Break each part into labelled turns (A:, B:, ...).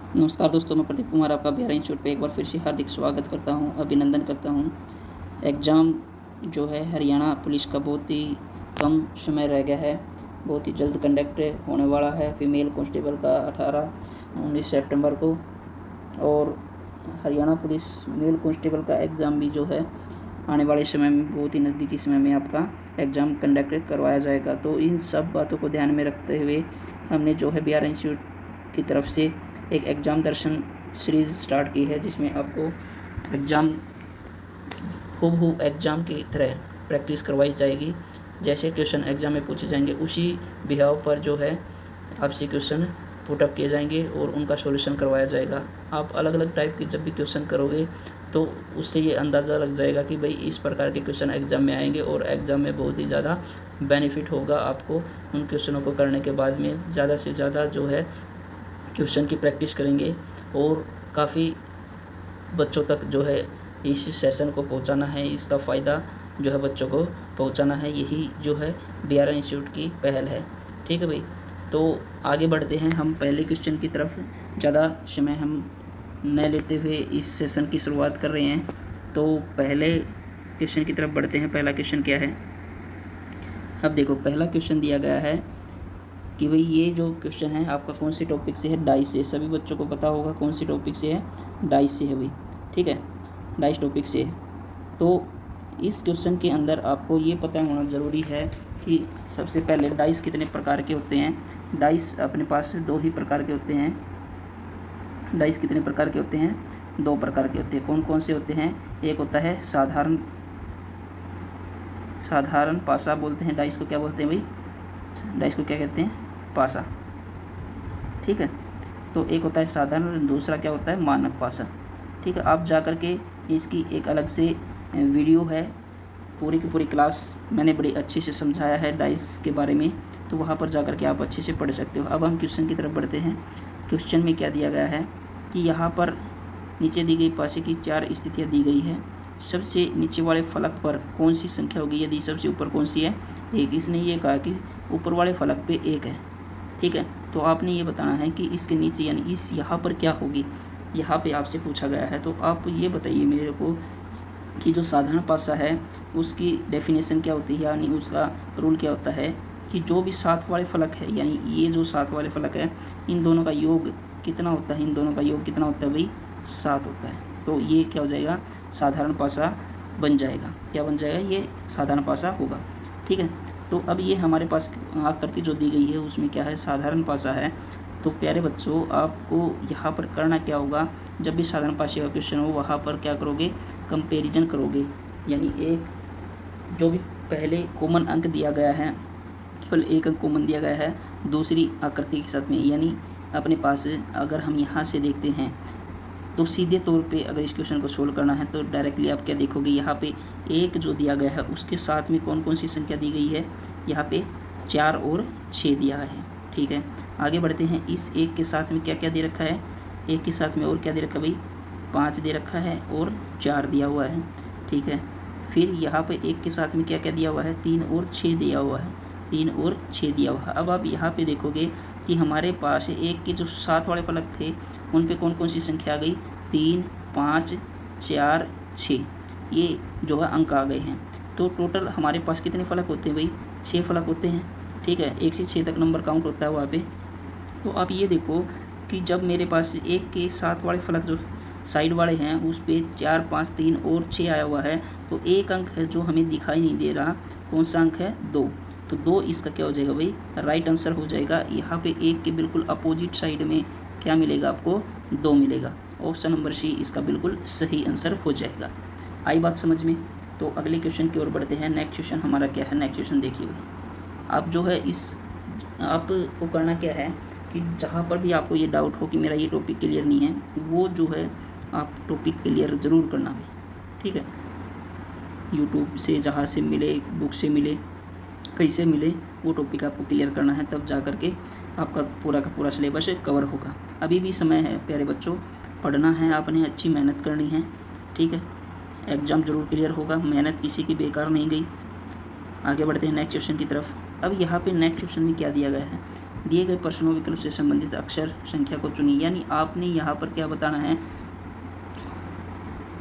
A: नमस्कार दोस्तों, मैं प्रदीप कुमार आपका बिहार इंस्टीट्यूट पे एक बार फिर से हार्दिक स्वागत करता हूं, अभिनंदन करता हूं। एग्ज़ाम जो है हरियाणा पुलिस का बहुत ही कम समय रह गया है, बहुत ही जल्द कंडक्ट होने वाला है फीमेल कांस्टेबल का 18-19 सितंबर को। और हरियाणा पुलिस मेल कांस्टेबल का एग्ज़ाम भी जो है आने वाले समय में, बहुत ही नज़दीकी समय में आपका एग्ज़ाम कंडक्ट करवाया जाएगा। तो इन सब बातों को ध्यान में रखते हुए हमने जो है बिहार इंस्टीट्यूट की तरफ से एक एग्ज़ाम दर्शन सीरीज़ स्टार्ट की है, जिसमें आपको एग्ज़ाम हूबहू एग्ज़ाम की तरह प्रैक्टिस करवाई जाएगी। जैसे क्वेश्चन एग्ज़ाम में पूछे जाएंगे उसी बिहाव पर जो है आपसे क्वेश्चन पुटअप किए जाएंगे और उनका सॉल्यूशन करवाया जाएगा। आप अलग अलग टाइप के जब भी क्वेश्चन करोगे तो उससे ये अंदाज़ा लग जाएगा कि भाई इस प्रकार के क्वेश्चन एग्ज़ाम में आएंगे और एग्ज़ाम में बहुत ही ज़्यादा बेनिफिट होगा आपको। उन क्वेश्चनों को करने के बाद में ज़्यादा से ज़्यादा जो है क्वेश्चन की प्रैक्टिस करेंगे और काफ़ी बच्चों तक जो है इस सेशन को पहुंचाना है, इसका फ़ायदा जो है बच्चों को पहुंचाना है। यही जो है बिहार इंस्टीट्यूट की पहल है। ठीक है भाई, तो आगे बढ़ते हैं हम पहले क्वेश्चन की तरफ। ज़्यादा समय हम न लेते हुए इस सेशन की शुरुआत कर रहे हैं, तो पहले क्वेश्चन की तरफ बढ़ते हैं। पहला क्वेश्चन क्या है, अब देखो पहला क्वेश्चन दिया गया है कि भाई ये जो क्वेश्चन है आपका कौन से टॉपिक से है, डाइस से। सभी बच्चों को पता होगा कौन से टॉपिक से है, डाइस से है भाई। ठीक है, डाइस टॉपिक से है। तो इस क्वेश्चन के अंदर आपको ये पता होना ज़रूरी है कि सबसे पहले डाइस कितने प्रकार के होते हैं। डाइस अपने पास दो ही प्रकार के होते हैं। डाइस कितने प्रकार के होते हैं, दो प्रकार के होते हैं। कौन कौन से होते हैं, एक होता है साधारण पासा बोलते हैं डाइस को। क्या बोलते हैं भाई, डाइस को क्या कहते हैं, पासा। ठीक है, तो एक होता है साधारण, दूसरा क्या होता है मानक पासा। ठीक है, आप जा कर के इसकी एक अलग से वीडियो है, पूरी की पूरी क्लास मैंने बड़ी अच्छे से समझाया है डाइस के बारे में, तो वहाँ पर जा कर के आप अच्छे से पढ़ सकते हो। अब हम क्वेश्चन की तरफ बढ़ते हैं। क्वेश्चन में क्या दिया गया है कि यहाँ पर नीचे दी गई पासे की 4 स्थितियाँ दी गई है। सबसे नीचे वाले फलक पर कौन सी संख्या होगी यदि सबसे ऊपर कौन सी है, एक। इसने ये कहा कि ऊपर वाले फलक पे 1 है। ठीक है, तो आपने ये बताना है कि इसके नीचे यानी इस यहाँ पर क्या होगी, यहाँ पे आपसे पूछा गया है। तो आप ये बताइए मेरे को कि जो साधारण पासा है उसकी डेफिनेशन क्या होती है, यानी उसका रूल क्या होता है कि जो भी साथ वाले फलक है, यानी ये जो साथ वाले फलक है, इन दोनों का योग कितना होता है, इन दोनों का योग कितना होता है भाई, 7 होता है। तो ये क्या हो जाएगा, साधारण पासा बन जाएगा। क्या बन जाएगा, ये साधारण पासा होगा। ठीक है, तो अब ये हमारे पास आकृति जो दी गई है उसमें क्या है, साधारण पासा है। तो प्यारे बच्चों, आपको यहाँ पर करना क्या होगा, जब भी साधारण पासे का क्वेश्चन हो वहाँ पर क्या करोगे, कंपैरिजन करोगे। यानी एक जो भी पहले कॉमन अंक दिया गया है, केवल एक अंक कॉमन दिया गया है दूसरी आकृति के साथ में। यानी अपने पास अगर हम यहाँ से देखते हैं तो सीधे तौर पे अगर इस क्वेश्चन को सोल्व करना है तो डायरेक्टली आप क्या देखोगे, यहाँ पे एक जो दिया गया है उसके साथ में कौन कौन सी संख्या दी गई है, यहाँ पे 4 और 6 दिया है। ठीक है, आगे बढ़ते हैं। इस एक के साथ में क्या क्या दे रखा है, एक के साथ में और क्या दे रखा है भाई, 5 दे रखा है और 4 दिया हुआ है। ठीक है, फिर यहाँ पे एक के साथ में क्या क्या दिया हुआ है, 3 और 6 दिया हुआ है, 3 और 6 दिया हुआ है। अब आप यहाँ पे देखोगे कि हमारे पास एक के जो साथ वाले फलक थे उन पे कौन कौन सी संख्या आ गई, 3, 5, 4, 6, ये जो है अंक आ गए हैं। तो टोटल हमारे पास कितने फलक होते हैं भाई, 6 फलक होते हैं। ठीक है, 1 से 6 तक नंबर काउंट होता है वहाँ पे। तो आप ये देखो कि जब मेरे पास एक के साथ वाले फलक जो साइड वाले हैं उस पर 4, 5, 3 और 6 आया हुआ है, तो एक अंक है जो हमें दिखाई नहीं दे रहा, कौन सा अंक है, 2। तो 2 इसका क्या हो जाएगा भाई, राइट आंसर हो जाएगा। यहाँ पे एक के बिल्कुल अपोजिट साइड में क्या मिलेगा आपको, 2 मिलेगा। ऑप्शन नंबर सी इसका बिल्कुल सही आंसर हो जाएगा। आई बात समझ में। तो अगले क्वेश्चन की ओर बढ़ते हैं। नेक्स्ट क्वेश्चन हमारा क्या है, नेक्स्ट क्वेश्चन देखिए भाई। आप जो है इस आपको करना क्या है कि जहाँ पर भी आपको ये डाउट हो कि मेरा ये टॉपिक क्लियर नहीं है, वो जो है आप टॉपिक क्लियर ज़रूर करना भाई। ठीक है, यूट्यूब से जहाँ से मिले, बुक से मिले, कहीं से मिले, वो टॉपिक आपको क्लियर करना है, तब जा कर के आपका पूरा का पूरा सिलेबस कवर होगा। अभी भी समय है प्यारे बच्चों, पढ़ना है आपने, अच्छी मेहनत करनी है। ठीक है, एग्ज़ाम ज़रूर क्लियर होगा, मेहनत किसी की बेकार नहीं गई। आगे बढ़ते हैं नेक्स्ट क्वेश्चन की तरफ। अब यहाँ पे नेक्स्ट क्वेश्चन में क्या दिया गया है, दिए गए प्रश्नों विकल्प से संबंधित अक्षर संख्या को चुनिए। यानी आपने यहाँ पर क्या बताना है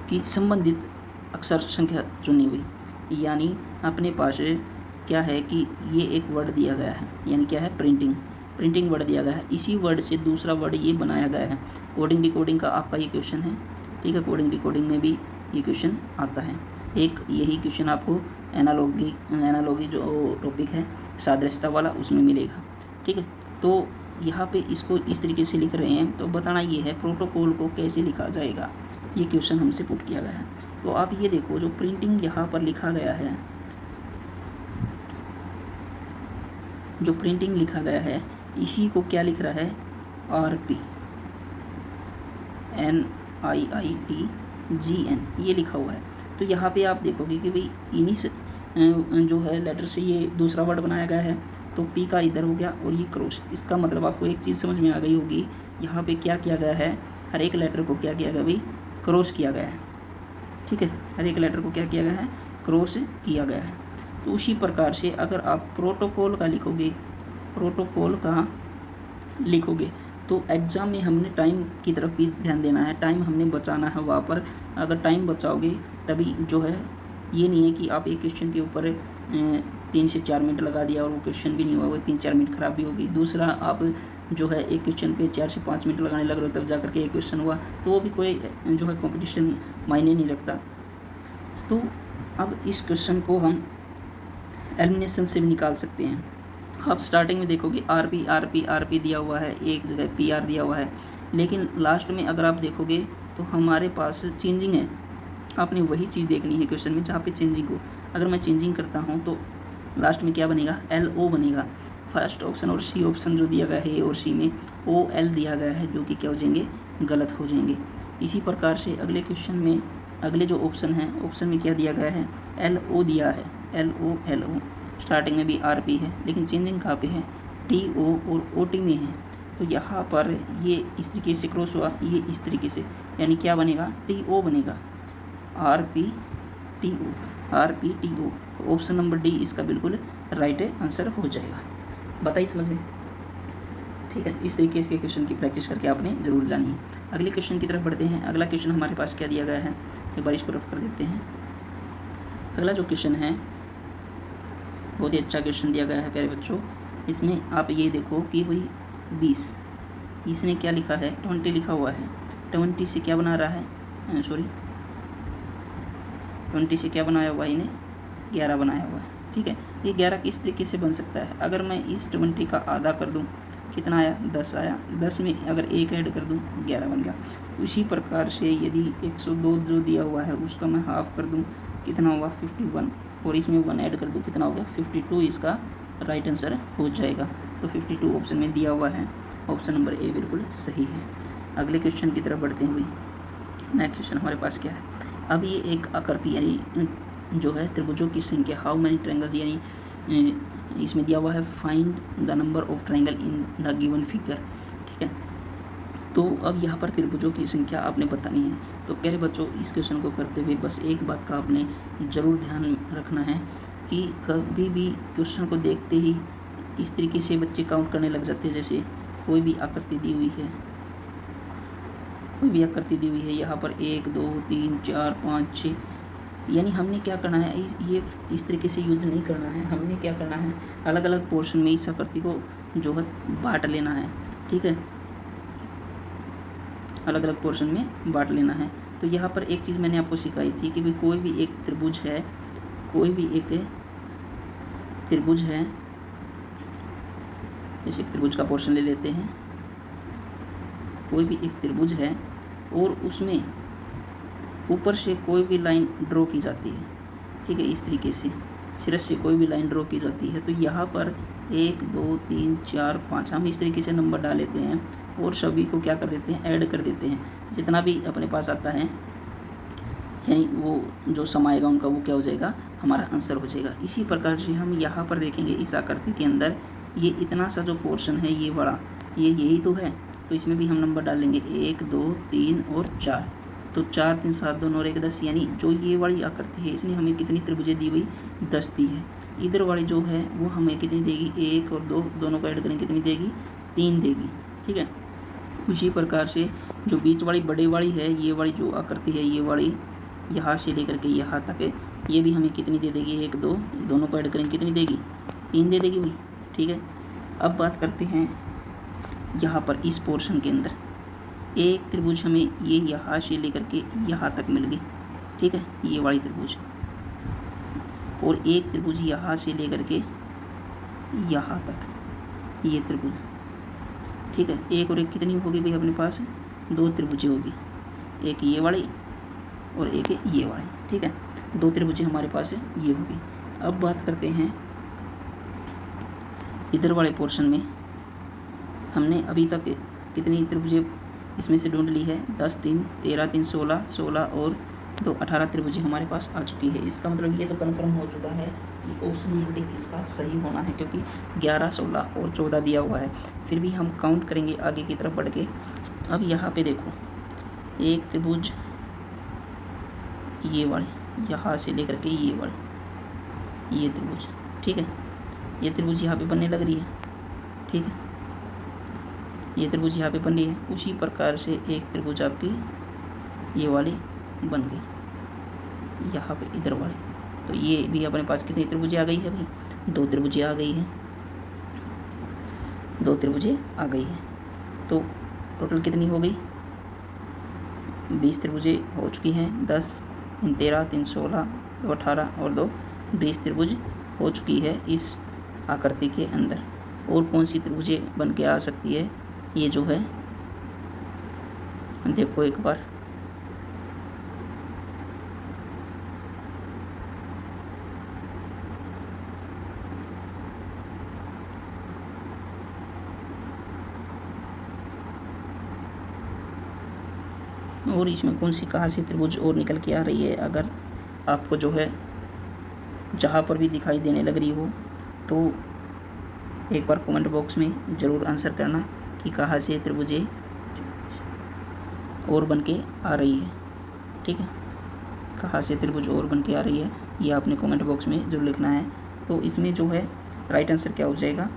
A: कि संबंधित अक्षर संख्या चुनी हुई, यानी अपने पास क्या है कि ये एक वर्ड दिया गया है, यानी क्या है, प्रिंटिंग वर्ड दिया गया है। इसी वर्ड से दूसरा वर्ड ये बनाया गया है। कोडिंग डिकोडिंग का आपका ये क्वेश्चन है, ठीक है। कोडिंग डिकोडिंग में भी ये क्वेश्चन आता है। एक यही क्वेश्चन आपको एनालॉगी जो टॉपिक है सादृश्यता वाला, उसमें मिलेगा, ठीक है। तो यहाँ पे इसको इस तरीके से लिख रहे हैं, तो बताना ये है प्रोटोकॉल को कैसे लिखा जाएगा, ये क्वेश्चन हमसे पुट किया गया है। तो आप ये देखो, जो प्रिंटिंग यहाँ पर लिखा गया है, जो प्रिंटिंग लिखा गया है, इसी को क्या लिख रहा है, RP NIITGN ये लिखा हुआ है। तो यहाँ पे आप देखोगे कि भाई इन्हीं से जो है लेटर से ये दूसरा वर्ड बनाया गया है, तो P का इधर हो गया और ये क्रॉस। इसका मतलब आपको एक चीज़ समझ में आ गई होगी, यहाँ पे क्या किया गया है, हर एक लेटर को क्या किया गया भाई, क्रॉस किया गया है, ठीक है। हर एक लेटर को क्या किया गया है, क्रॉस किया गया है। तो उसी प्रकार से अगर आप प्रोटोकॉल का लिखोगे तो एग्ज़ाम में हमने टाइम की तरफ भी ध्यान देना है, टाइम हमने बचाना है वहाँ पर। अगर टाइम बचाओगे तभी जो है, ये नहीं है कि आप एक क्वेश्चन के ऊपर 3 से 4 मिनट लगा दिया और वो क्वेश्चन भी नहीं हुआ, वो 3-4 मिनट खराब भी होगी। दूसरा, आप जो है एक क्वेश्चन पे 4 से 5 मिनट लगाने लग रहे हो, तब जा करके एक क्वेश्चन हुआ, तो वो भी कोई जो है कंपटीशन मायने नहीं रखता। तो अब इस क्वेश्चन को हम एलिमिनेशन से भी निकाल सकते हैं। आप स्टार्टिंग में देखोगे RP दिया हुआ है, एक जगह PR दिया हुआ है, लेकिन लास्ट में अगर आप देखोगे तो हमारे पास चेंजिंग है। आपने वही चीज़ देखनी है क्वेश्चन में जहाँ पे चेंजिंग हो। अगर मैं चेंजिंग करता हूँ तो लास्ट में क्या बनेगा, LO बनेगा। फर्स्ट ऑप्शन और C ऑप्शन जो दिया गया है, A और C में OL दिया गया है, जो कि क्या हो जाएंगे, गलत हो जाएंगे। इसी प्रकार से अगले क्वेश्चन में, अगले जो ऑप्शन है, ऑप्शन में क्या दिया गया है, LO दिया है, LO। स्टार्टिंग में भी RP है, लेकिन चेंजिंग कहाँ पे है, TO और OT में है। तो यहाँ पर ये इस तरीके से क्रॉस हुआ, ये इस तरीके से, यानी क्या बनेगा, TO बनेगा, RP TO। Option number D इसका बिल्कुल राइट आंसर हो जाएगा। बताइए समझ में, ठीक है। इस तरीके के क्वेश्चन की प्रैक्टिस करके आपने ज़रूर जानी है। अगले क्वेश्चन की तरफ बढ़ते हैं। अगला क्वेश्चन हमारे पास क्या दिया गया है, एक बार इसको रफ कर देते हैं। अगला जो क्वेश्चन है, बहुत ही अच्छा क्वेश्चन दिया गया है प्यारे बच्चों। इसमें आप ये देखो कि भाई 20, इसने क्या लिखा है, 20 लिखा हुआ है। 20 से क्या बना रहा है, 20 से क्या बनाया हुआ है, इन्हें 11 बनाया हुआ है, ठीक है। ये 11 किस तरीके से बन सकता है, अगर मैं इस 20 का आधा कर दूं, कितना आया, 10 आया। 10 में अगर 1 ऐड कर दूं, 11 बन गया। उसी प्रकार से यदि 102 जो दिया हुआ है उसका मैं हाफ कर दूं, कितना हुआ, 51, और इसमें 1 ऐड कर दूं, कितना हो गया, 52। इसका राइट आंसर हो जाएगा। तो 52 ऑप्शन में दिया हुआ है, ऑप्शन नंबर A बिल्कुल सही है। अगले क्वेश्चन की तरफ बढ़ते हैं भाई। नेक्स्ट क्वेश्चन हमारे पास क्या है, अब ये एक आकृति यानी जो है त्रिभुजों की संख्या, हाउ मैनी ट्रायंगल्स, यानी इसमें दिया हुआ है find the number of triangle in the given figure, ठीक है। तो अब यहाँ पर त्रिभुजों की संख्या आपने बतानी है। तो प्यारे बच्चों, इस क्वेश्चन को करते हुए बस एक बात का आपने ज़रूर ध्यान रखना है कि कभी भी क्वेश्चन को देखते ही इस तरीके से बच्चे काउंट करने लग जाते हैं। जैसे कोई भी आकृति दी हुई है, यहाँ पर 1 2 3 4 5 6, यानी हमने क्या करना है, ये इस तरीके से यूज नहीं करना है। हमने क्या करना है, अलग अलग पोर्शन में इस आकृति को जो है बांट लेना है, ठीक है। अलग अलग पोर्शन में बांट लेना है। तो यहाँ पर एक चीज़ मैंने आपको सिखाई थी कि भाई कोई भी एक त्रिभुज है, जैसे एक त्रिभुज का पोर्शन ले लेते हैं। कोई भी एक त्रिभुज है और उसमें ऊपर से कोई भी लाइन ड्रॉ की जाती है, ठीक है। इस तरीके से शीर्ष से कोई भी लाइन ड्रॉ की जाती है। तो यहाँ पर 1 2 3 4 5 हम इस तरीके से नंबर डाल लेते हैं और सभी को क्या कर देते हैं, ऐड कर देते हैं। जितना भी अपने पास आता है, यानी वो जो सम आएगा उनका, वो क्या हो जाएगा, हमारा आंसर हो जाएगा। इसी प्रकार से हम यहाँ पर देखेंगे इस आकृति के अंदर ये इतना सा जो पोर्शन है, ये बड़ा, ये यही तो है। तो इसमें भी हम नंबर डालेंगे 1 2 3 और 4। तो 4 3 7 2 9 1 10, यानी जो ये वाली आकृति है इसने हमें कितनी त्रिभुजें दी हुई, 10 दी है। इधर वाली जो है वो हमें कितनी देगी, 1 और 2 दोनों को ऐड करेंगे कितनी देगी, 3 देगी। ठीक है, उसी प्रकार से जो बीच वाली बड़े वाली है, ये वाली जो आकृति है, ये वाली यहाँ से लेकर के यहाँ तक है, ये भी हमें कितनी दे देगी, 1 2 दोनों को ऐड करेंगे कितनी देगी, 3 दे देगी भाई। ठीक है, अब बात करते हैं यहाँ पर इस पोर्शन के अंदर एक त्रिभुज हमें ये यहाँ से लेकर के यहाँ तक मिल गई। ठीक है, ये वाली त्रिभुज, और एक त्रिभुज यहाँ से लेकर के यहाँ तक ये त्रिभुज। ठीक है, एक और एक कितनी होगी भाई अपने पास, 2 त्रिभुजें होगी, एक ये वाली और एक ये वाली। ठीक है, 2 त्रिभुजें हमारे पास ये होगी। अब बात करते हैं इधर वाले पोर्शन में, हमने अभी तक कितनी त्रिभुजें इसमें से ढूंढ ली है, 10 3 13 3 16 16 और 2 18 त्रिभुजें हमारे पास आ चुकी है। इसका मतलब ये तो कन्फर्म हो चुका है कि ऑप्शन नंबर डी इसका सही होना है, क्योंकि 11 16 और 14 दिया हुआ है। फिर भी हम काउंट करेंगे आगे की तरफ बढ़ के। अब यहाँ पे देखो, एक त्रिभुज ये वाली यहाँ से लेकर के ये वाली ये त्रिभुज। ठीक है, ये त्रिभुज यहाँ पे बनने लग रही है। ठीक है, ये त्रिभुज यहाँ पे बन रही है। उसी प्रकार से एक त्रिभुज आपकी ये वाली बन गई यहाँ पे इधर वाली। तो ये भी अपने पास कितनी त्रिभुजें आ गई है भाई, 2 त्रिभुजें आ गई है, 2 त्रिभुजें आ गई है। तो टोटल कितनी हो गई, 20 त्रिभुजें हो चुकी हैं। 10 3 13 3 16 2 18 और 2 20 त्रिभुज हो चुकी है इस आकृति के अंदर। और कौन सी त्रिभुजें बन के आ सकती है, ये जो है देखो एक बार, और इसमें कौन सी कहाँ से त्रिभुज और निकल के आ रही है। अगर आपको जो है जहाँ पर भी दिखाई देने लग रही हो तो एक बार कमेंट बॉक्स में ज़रूर आंसर करना कि कहाँ से त्रिभुजें और बन के आ रही है। ठीक है, कहाँ से त्रिभुज और बन के आ रही है ये आपने कमेंट बॉक्स में ज़रूर लिखना है। तो इसमें जो है राइट आंसर क्या हो जाएगा,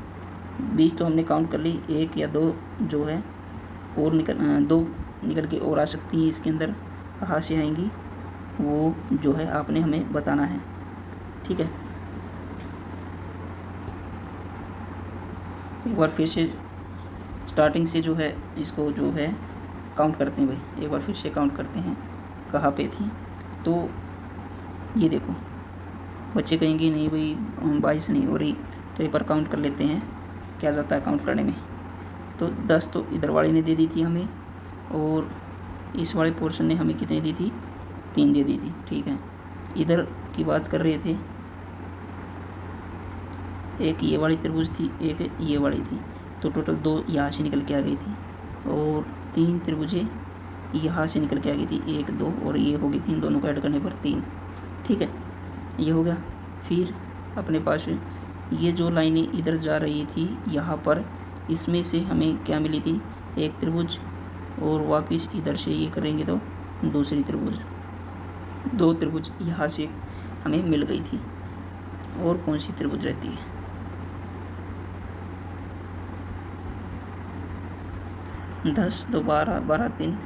A: 20 तो हमने काउंट कर ली, 1 या 2 जो है और 2 निकल के और आ सकती है इसके अंदर। कहाँ से आएंगी वो जो है आपने हमें बताना है। ठीक है, एक बार फिर से स्टार्टिंग से जो है इसको जो है काउंट करते हैं भाई, एक बार फिर से काउंट करते हैं कहाँ पे थी। तो ये देखो, बच्चे कहेंगे नहीं भाई 22 नहीं हो रही, तो एक बार काउंट कर लेते हैं क्या जाता है काउंट करने में। तो 10 तो इधर वाली ने दे दी थी हमें, और इस वाले पोर्शन ने हमें कितनी दी थी, 3 दे दी थी। ठीक है, इधर की बात कर रहे थे, एक ये वाली त्रिभुज थी, एक ये वाली थी, तो टोटल 2 यहाँ से निकल के आ गई थी, और 3 त्रिभुजें यहाँ से निकल के आ गई थी, 1 2 और ये हो गई 3, दोनों को ऐड करने पर 3। ठीक है, ये हो गया। फिर अपने पास ये जो लाइनें इधर जा रही थी यहाँ पर, इसमें से हमें क्या मिली थी, एक त्रिभुज, और वापस इधर से ये करेंगे तो दूसरी त्रिभुज, 2 त्रिभुज यहाँ से हमें मिल गई थी। और कौन सी त्रिभुज रहती है, 10 2 12 12 3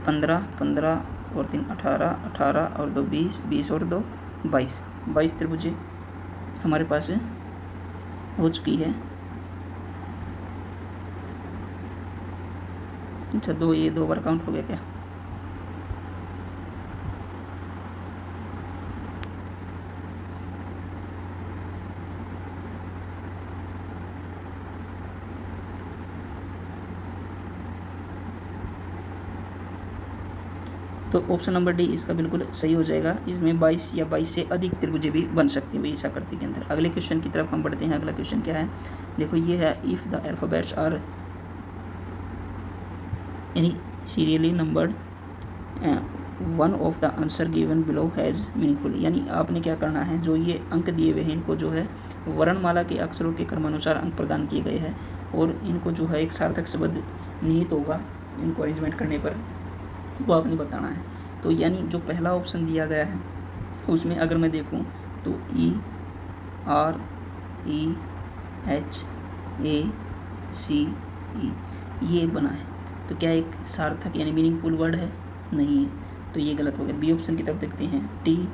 A: 15 15 और 3 18 18 और 2 20 20 और 2 22 22 त्रिभुजें हमारे पास हो चुकी है। अच्छा, 2 ये 2 बार काउंट हो गया क्या, तो ऑप्शन नंबर डी इसका बिल्कुल सही हो जाएगा। इसमें 22 या 22 से अधिक त्रिभुजें भी बन सकती हैं इस आकृति के अंदर। अगले क्वेश्चन की तरफ हम बढ़ते हैं। अगला क्वेश्चन क्या है, देखो ये है, if the alphabets are any serially numbered one of the answer given below has meaningful, यानी आपने क्या करना है, जो ये अंक दिए हुए हैं इनको जो है वर्णमाला के अक्षरों के क्रमानुसार अंक प्रदान किए गए हैं, और इनको जो है एक सार्थक शब्द निहित होगा इनको अरेंजमेंट करने पर, वो आपने बताना है। तो यानी जो पहला ऑप्शन दिया गया है उसमें अगर मैं देखूं तो ई REHACE, ये बना है। तो क्या एक सार्थक यानी मीनिंगफुल वर्ड है? नहीं है, तो ये गलत हो गया। बी ऑप्शन की तरफ देखते हैं, TEACHER,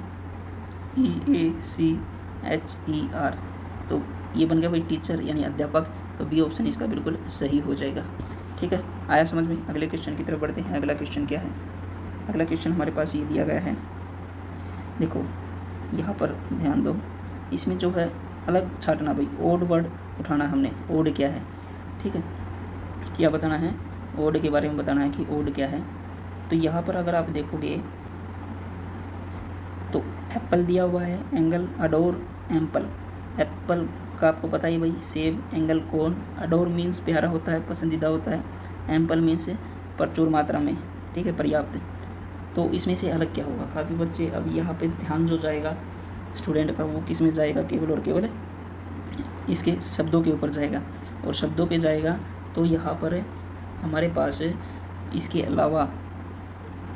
A: तो ये बन गया भाई टीचर यानी अध्यापक। तो बी ऑप्शन इसका बिल्कुल सही हो जाएगा। ठीक है, आया समझ में? अगले क्वेश्चन की तरफ बढ़ते हैं। अगला क्वेश्चन क्या है? अगला क्वेश्चन हमारे पास ये दिया गया है, देखो यहाँ पर ध्यान दो, इसमें जो है अलग छाटना भाई, ओड वर्ड उठाना हमने। ओड क्या है? ठीक है, क्या बताना है? ओड के बारे में बताना है कि ओड क्या है। तो यहाँ पर अगर आप देखोगे तो एप्पल दिया हुआ है, एंगल, अडोर, एम्पल। एप्पल का आपको पता ही भाई, सेब, एंगल, कोन। अडोर मीन्स प्यारा होता है, पसंदीदा होता है। एम्पल मीन्स प्रचुर मात्रा में, ठीक है, पर्याप्त। तो इसमें से अलग क्या होगा? काफ़ी बच्चे अब यहाँ पे ध्यान जो जाएगा स्टूडेंट का वो किस में जाएगा? केवल और केवल इसके शब्दों के ऊपर जाएगा। और शब्दों पे जाएगा तो यहाँ पर हमारे पास इसके अलावा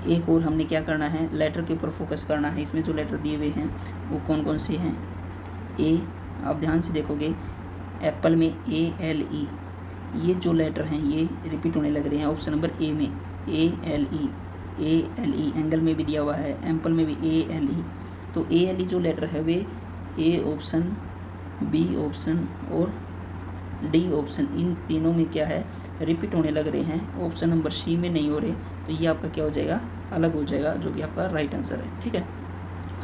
A: एक और हमने क्या करना है? लेटर के ऊपर फोकस करना है। इसमें जो लेटर दिए हुए हैं वो कौन कौन से हैं? ए, आप ध्यान से देखोगे एप्पल में ALE, ये जो लेटर हैं ये रिपीट होने लग रहे हैं। ऑप्शन नंबर ए में ALE, एंगल में भी दिया हुआ है, एम्पल में भी ALE। तो ALE जो लेटर है वे ए ऑप्शन, बी ऑप्शन और डी ऑप्शन, इन तीनों में क्या है? रिपीट होने लग रहे हैं। ऑप्शन नंबर सी में नहीं हो रहे, तो ये आपका क्या हो जाएगा? अलग हो जाएगा, जो कि आपका राइट आंसर है। ठीक है,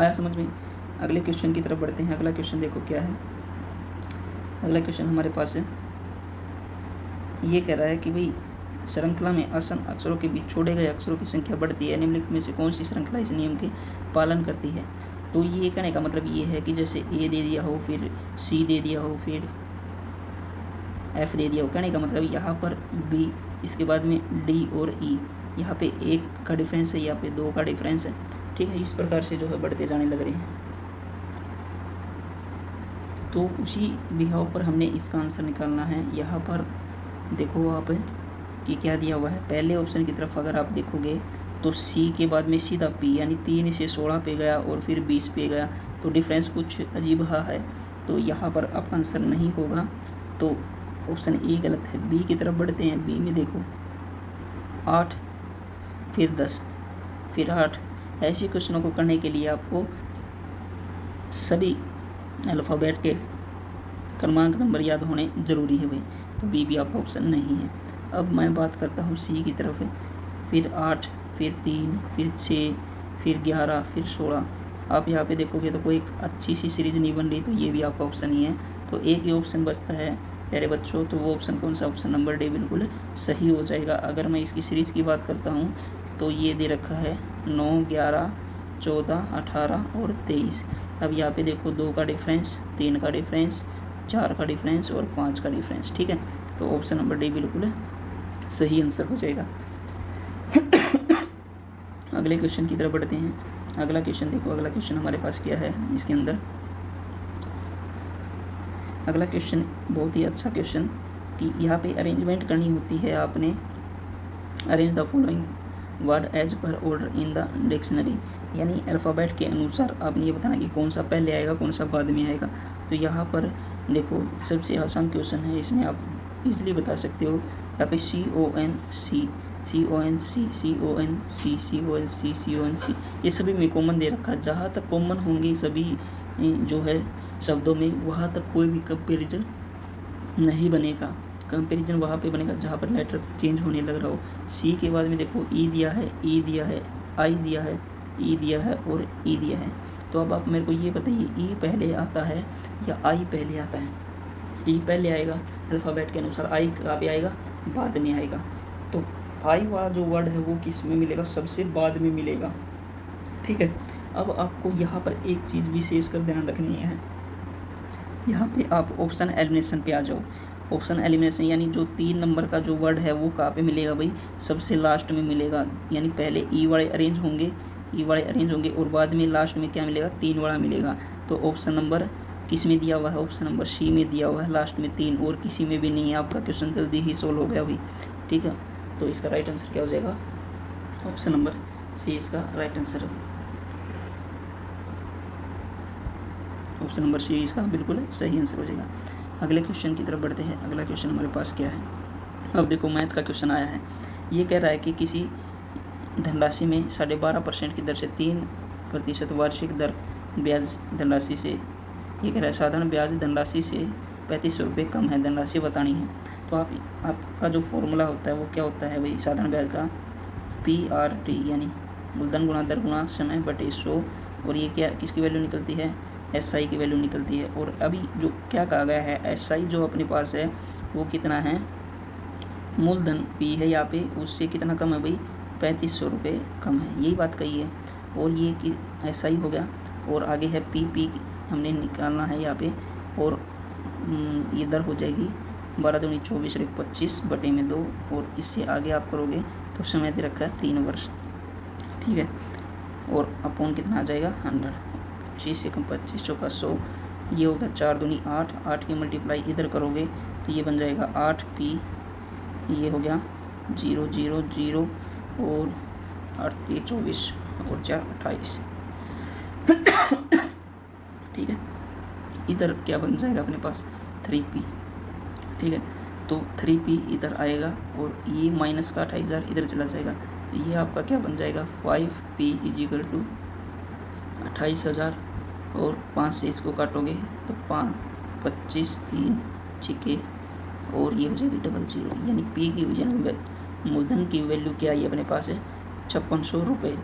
A: आया समझ में? अगले क्वेश्चन की तरफ बढ़ते हैं। अगला क्वेश्चन देखो क्या है। अगला क्वेश्चन हमारे पास है, ये कह रहा है कि भाई श्रृंखला में आसन अक्षरों के बीच छोड़े गए अक्षरों की संख्या बढ़ती है, निम्नलिखित में से कौन सी श्रृंखला इस नियम के पालन करती है? तो ये कहने का मतलब ये है कि जैसे ए दे दिया हो, फिर सी दे दिया हो, फिर एफ दे दिया हो। कहने का मतलब यहाँ पर बी, इसके बाद में डी और ई, यहाँ पे एक का डिफरेंस है, यहाँ पे दो का डिफरेंस है। ठीक है, इस प्रकार से जो है बढ़ते जाने लग रहे हैं। तो उसी बिहाव पर हमने इसका आंसर निकालना है। यहाँ पर देखो आप कि क्या दिया हुआ है। पहले ऑप्शन की तरफ अगर आप देखोगे तो सी के बाद में सीधा पी, यानी 3 से 16 पे गया और फिर 20 पे गया, तो डिफरेंस कुछ अजीब है। तो यहाँ पर आपका आंसर नहीं होगा, तो ऑप्शन ए गलत है। बी की तरफ बढ़ते हैं। बी में देखो 8 फिर 10 फिर 8, ऐसे क्वेश्चनों को करने के लिए आपको सभी अल्फ़ाबेट के क्रमांक नंबर याद होने ज़रूरी है भाई। तो बी भी आपका ऑप्शन नहीं है। अब मैं बात करता हूँ सी की तरफ, फिर 8 फिर 3 फिर 6 फिर 11 फिर 16। आप यहाँ पे देखोगे तो कोई एक अच्छी सी सीरीज नहीं बन रही, तो ये भी आपका ऑप्शन ही है। तो एक ही ऑप्शन बचता है प्यारे बच्चों, तो वो ऑप्शन कौन सा? ऑप्शन नंबर डी बिल्कुल सही हो जाएगा। अगर मैं इसकी सीरीज़ की बात करता हूँ तो ये दे रखा है 9, 11, 14, 18 और 23। अब यहाँ पे देखो 2 का डिफरेंस, 3 का डिफरेंस, 4 का डिफरेंस और 5 का डिफरेंस। ठीक है, तो ऑप्शन नंबर डी बिल्कुल सही आंसर हो जाएगा। अगले क्वेश्चन की तरफ बढ़ते हैं। अगला क्वेश्चन देखो, अगला क्वेश्चन हमारे पास क्या है इसके अंदर। अगला क्वेश्चन बहुत ही अच्छा क्वेश्चन कि यहाँ पे अरेंजमेंट करनी होती है आपने। Arrange the following word as per order in the dictionary, यानी अल्फ़ाबेट के अनुसार आपने ये बताना कि कौन सा पहले आएगा कौन सा बाद में आएगा। तो यहाँ पर देखो सबसे आसान क्वेश्चन है, इसमें आप इजीली बता सकते हो। यहाँ पे CONC, ये सभी में कॉमन दे रखा है। जहाँ तक कॉमन होंगे सभी जो है शब्दों में, वहाँ तक कोई भी कंपेरिजन नहीं बनेगा। कंपेरिजन वहाँ पे बनेगा जहाँ पर लेटर चेंज होने लग रहा हो। सी के बाद में देखो ई दिया है, ई दिया है, आई दिया है, ई दिया है और ई दिया है। तो अब आप मेरे को ये बताइए, ई पहले आता है या आई पहले आता है? ई पहले आएगा अल्फ़ाबेट के अनुसार, आई कहाँ पे आएगा? बाद में आएगा। तो आई वाला जो वर्ड है वो किस में मिलेगा? सबसे बाद में मिलेगा। ठीक है, अब आपको यहाँ पर एक चीज़ विशेष कर ध्यान रखनी है। यहाँ पे आप ऑप्शन एलिमिनेशन पे आ जाओ। ऑप्शन एलिमिनेशन यानी जो 3 नंबर का जो वर्ड है वो कहाँ पे मिलेगा भाई? सबसे लास्ट में मिलेगा। यानी पहले ई वाले अरेंज होंगे और बाद में लास्ट में क्या मिलेगा? 3 वाला मिलेगा। तो ऑप्शन नंबर किस में दिया हुआ है? ऑप्शन नंबर सी में दिया हुआ है, लास्ट में 3, और किसी में भी नहीं है। आपका क्वेश्चन जल्दी ही सोल्व हो गया भाई। ठीक है, तो इसका राइट आंसर क्या हो जाएगा? ऑप्शन नंबर सी इसका राइट आंसर है। ऑप्शन नंबर सी इसका बिल्कुल सही आंसर हो जाएगा। अगले क्वेश्चन की तरफ बढ़ते हैं। अगला क्वेश्चन हमारे पास क्या है, अब देखो मैथ का क्वेश्चन आया है। ये कह रहा है कि किसी धनराशि में 12.5% की दर से 3% वार्षिक दर ब्याज धनराशि से, ये कह रहा है साधारण ब्याज धनराशि से 3500 रुपये कम है, धनराशि बतानी है। तो आपका जो फॉर्मूला होता है वो क्या होता है भाई, साधारण ब्याज का PRT यानी मूलधन गुणा दर गुणा समय बटे 100, और ये क्या किसकी वैल्यू निकलती है, SI की वैल्यू निकलती है। और अभी जो क्या कहा गया है, SI जो अपने पास है वो कितना है, मूलधन P है यहाँ पे, उससे कितना कम है भाई, 3500 रुपये कम है, यही बात कही है। और ये कि SI हो गया, और आगे है P हमने निकालना है यहाँ पे, और ये दर हो जाएगी 12 दूनी 24 और 25 बटे में 2, और इससे आगे आप करोगे तो समय दे रखा है 3 वर्ष, ठीक है। और अपॉन कितना आ जाएगा 100, 25 से कम 25 चौका 100, ये होगा 4 दूनी 8, 8 की मल्टीप्लाई इधर करोगे तो ये बन जाएगा 8P, ये हो गया 0 0 0 और 8 3 24 और 4 28, ठीक है। इधर क्या बन जाएगा अपने पास 3P, ठीक है। तो 3P इधर आएगा, और ये माइनस का 28,000 इधर चला जाएगा, ये आपका क्या बन जाएगा 5P इजिकल टू 28,000, और 5 से इसको काटोगे तो 5 25 3 छिके, और ये हो जाएगी 00, यानी P की मूलधन की वैल्यू क्या आई अपने पास है 5600 रुपये,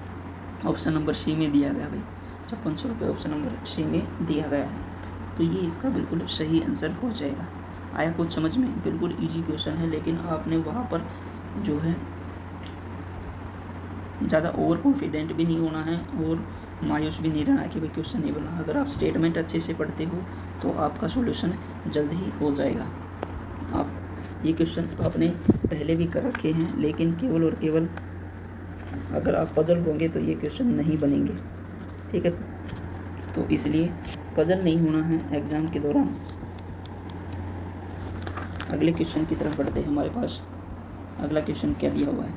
A: ऑप्शन नंबर सी में दिया गया भाई, 5600 रुपये ऑप्शन नंबर सी में दिया गया है। तो ये इसका बिल्कुल सही आंसर हो जाएगा। आया कुछ समझ में, बिल्कुल इजी क्वेश्चन है, लेकिन आपने वहाँ पर जो है ज़्यादा ओवर कॉन्फिडेंट भी नहीं होना है और मायूस भी नहीं रहना है कि भाई क्वेश्चन नहीं बना। अगर आप स्टेटमेंट अच्छे से पढ़ते हो तो आपका सॉल्यूशन जल्द ही हो जाएगा। आप ये क्वेश्चन आपने पहले भी कर रखे हैं, लेकिन केवल और केवल अगर आप पजल होंगे तो ये क्वेश्चन नहीं बनेंगे, ठीक है। तो इसलिए पजल नहीं होना है एग्ज़ाम के दौरान। अगले क्वेश्चन की तरफ बढ़ते हैं। हमारे पास अगला क्वेश्चन क्या दिया हुआ है,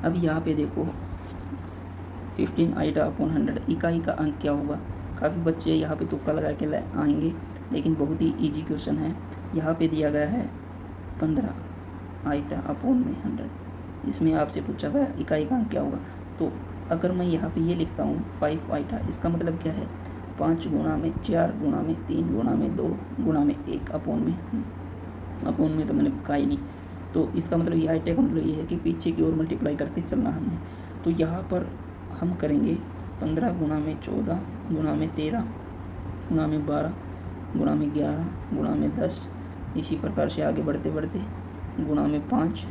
A: अब यहाँ पे देखो 15 आइटा अपॉन 100, इकाई का अंक क्या होगा। काफ़ी बच्चे यहाँ पे तुक्का लगा के आएंगे, लेकिन बहुत ही इजी क्वेश्चन है। यहाँ पे दिया गया है 15 आइटा अपॉन में 100, इसमें आपसे पूछा गया इकाई का अंक क्या होगा। तो अगर मैं यहाँ पे ये लिखता हूँ 5 आइटा, इसका मतलब क्या है 5 गुणा में 4 गुणा में 3 गुणा में 2 गुणा में 1 अपॉन में तो मैंने कहा ही नहीं। तो इसका मतलब ये आइटा का मतलब ये है कि पीछे की ओर मल्टीप्लाई करते चलना हमने। तो यहाँ पर हम करेंगे 15 गुणा में 14 गुणा में 13 गुणा में 12 गुणा में 11 गुणा में 10, इसी प्रकार से आगे बढ़ते बढ़ते गुणा में 5,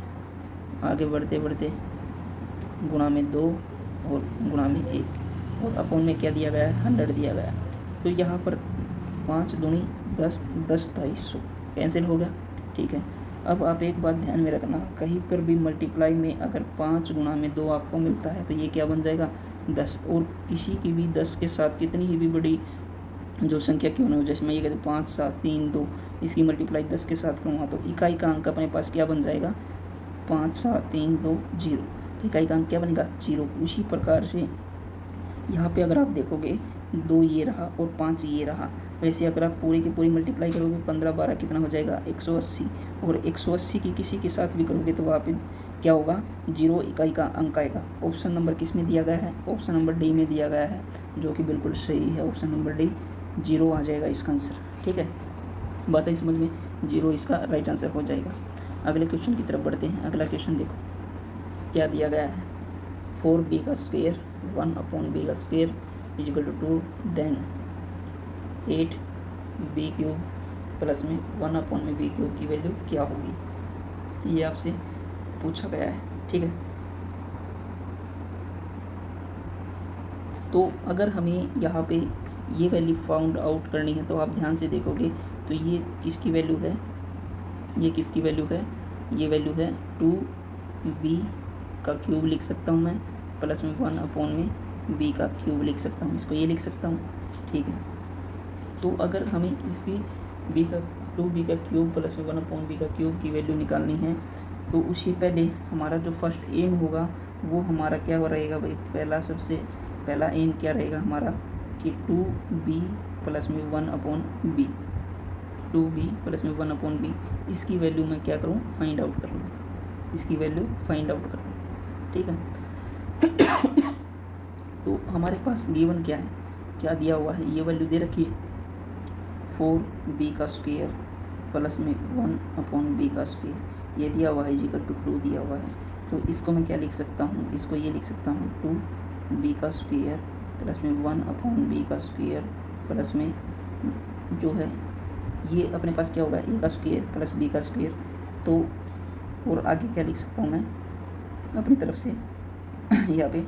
A: आगे बढ़ते बढ़ते गुणा में 2 और गुणा में 1, और अपॉन में क्या दिया गया है 100 दिया गया है। तो यहाँ पर 5 दूनी 10, 10 250 कैंसिल हो गया, ठीक है। अब आप एक बात ध्यान में रखना, कहीं पर भी मल्टीप्लाई में अगर 5 गुणा में 2 आपको मिलता है तो ये क्या बन जाएगा 10, और किसी की भी 10 के साथ कितनी ही भी बड़ी जो संख्या क्यों ना हो, जैसे मैं ये कहता हूँ 5 7 3 2, इसकी मल्टीप्लाई 10 के साथ करूँगा तो इकाई का अंक अपने पास क्या बन जाएगा 5 7 3 2 0, इकाई का अंक क्या बनेगा 0। उसी प्रकार से यहाँ पे अगर आप देखोगे 2 ये रहा और 5 ये रहा, वैसे अगर आप पूरी की पूरी मल्टीप्लाई करोगे 15 12 कितना हो जाएगा 180, और 180 की किसी के साथ भी करोगे तो वहाँ पे क्या होगा 0 इकाई का अंक आएगा। ऑप्शन नंबर किस में दिया गया है, ऑप्शन नंबर डी में दिया गया है, जो कि बिल्कुल सही है। ऑप्शन नंबर डी 0 आ जाएगा इसका आंसर, ठीक है। बात है समझ में, 0 इसका राइट आंसर हो जाएगा। अगले क्वेश्चन की तरफ बढ़ते हैं। अगला क्वेश्चन देखो क्या दिया गया है, 4b का स्क्वायर 1/b का square is equal to 2, then 8b cube plus में 1/b क्यूब की वैल्यू क्या होगी, ये आपसे पूछा गया है, ठीक है। तो अगर हमें यहाँ पे ये वैल्यू फाउंड आउट करनी है तो आप ध्यान से देखोगे तो ये किसकी वैल्यू है, ये किसकी वैल्यू है, ये वैल्यू है 2b का क्यूब लिख सकता हूँ मैं, प्लस में 1/b का क्यूब लिख सकता हूँ, इसको ये लिख सकता हूँ, ठीक है। तो अगर हमें इसकी 2b का क्यूब प्लस में 1/b का क्यूब की वैल्यू निकालनी है तो उससे पहले हमारा जो फर्स्ट एम होगा वो हमारा क्या रहेगा भाई, सबसे पहला एम क्या रहेगा हमारा देखिए 2b प्लस में 1/b, 2b प्लस में 1/b, इसकी वैल्यू मैं क्या करूँ, फाइंड आउट कर लूँ, इसकी वैल्यू फाइंड आउट कर लूँ। ठीक है। तो हमारे पास गिवन क्या है, क्या दिया हुआ है, ये वैल्यू दे रखी है 4b का स्क्वायर प्लस में 1/b का स्क्वायर, ये दिया हुआ है, जी का 2 दिया हुआ है। तो इसको मैं क्या लिख सकता हूँ, इसको ये लिख सकता हूँ 2b का स्क्वायर प्लस में 1/b का स्क्वायर प्लस में जो है ये अपने पास क्या होगा, a का स्क्वायर प्लस b का स्क्वायर। तो और आगे क्या लिख सकता हूँ मैं अपनी तरफ से यहाँ पे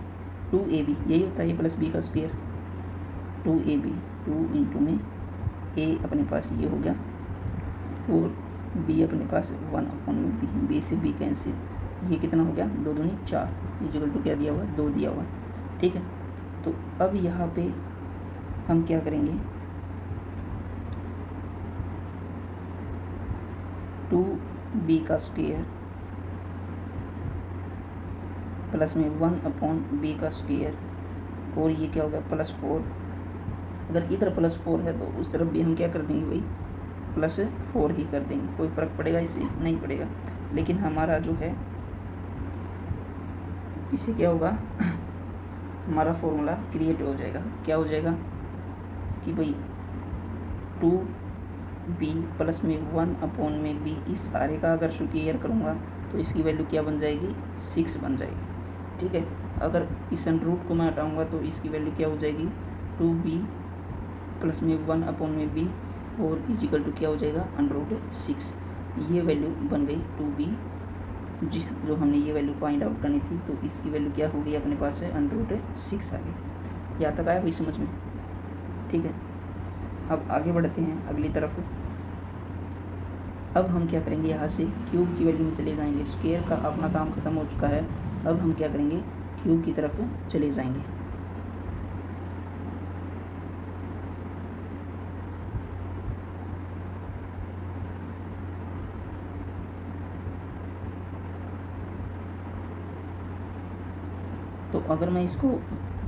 A: 2ab, यही होता है a प्लस b का स्क्वायर, 2ab, 2 इंटू में a अपने पास ये हो गया और b अपने पास 1/b, b से b कैंसिल, ये कितना हो गया, 2 दूनी 4, इक्वल टू क्या दिया हुआ है, 2 दिया हुआ है। ठीक है। तो अब यहाँ पे हम क्या करेंगे, 2b का स्क्वायर प्लस में 1/b का स्क्वायर और ये क्या हो गया +4, अगर इधर +4 है तो उस तरफ भी हम क्या कर देंगे भाई, +4 ही कर देंगे, कोई फ़र्क पड़ेगा इससे, नहीं पड़ेगा। लेकिन हमारा जो है इससे क्या होगा, हमारा फॉर्मूला क्रिएट हो जाएगा, क्या हो जाएगा कि भाई 2b प्लस में 1/b, इस सारे का अगर स्क्वायर करूँगा तो इसकी वैल्यू क्या बन जाएगी, 6 बन जाएगी। ठीक है। अगर इस अंडर को मैं हटाऊँगा तो इसकी वैल्यू क्या हो जाएगी, 2b प्लस में 1/b और इक्वल टू क्या हो जाएगा, √6। ये वैल्यू बन गई 2b, जो हमने ये वैल्यू फाइंड आउट करनी थी, तो इसकी वैल्यू क्या हो गई अपने पास है, √6 आ गई। यहाँ तक आया भाई समझ में। ठीक है। अब आगे बढ़ते हैं अगली तरफ। अब हम क्या करेंगे, यहाँ से क्यूब की वैल्यू में चले जाएंगे, स्क्वायर का अपना काम खत्म हो चुका है, अब हम क्या करेंगे, क्यूब की तरफ चले जाएंगे। तो अगर मैं इसको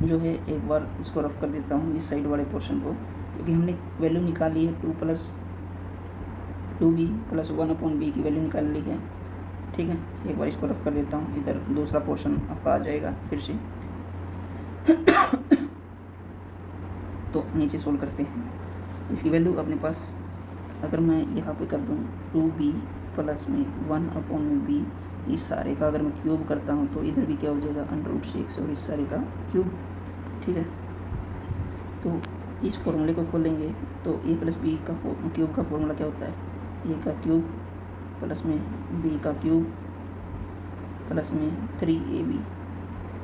A: जो है एक बार इसको रफ कर देता हूँ, इस साइड वाले पोर्शन को, क्योंकि हमने वैल्यू निकाल ली है 2b प्लस 1/b की वैल्यू निकाल ली है। ठीक है। एक बार इसको रफ कर देता हूँ, इधर दूसरा पोर्शन आपका आ जाएगा फिर से। तो नीचे सोल्व करते हैं, इसकी वैल्यू अपने पास अगर मैं यहाँ पे कर दूँ 2b प्लस में 1/b, इस सारे का अगर मैं क्यूब करता हूँ तो इधर भी क्या हो जाएगा, √6 और इस सारे का क्यूब। ठीक है। तो इस फॉर्मूले को खोलेंगे तो a प्लस b का क्यूब का फॉर्मूला क्या होता है, a का क्यूब प्लस में b का क्यूब प्लस में 3ab,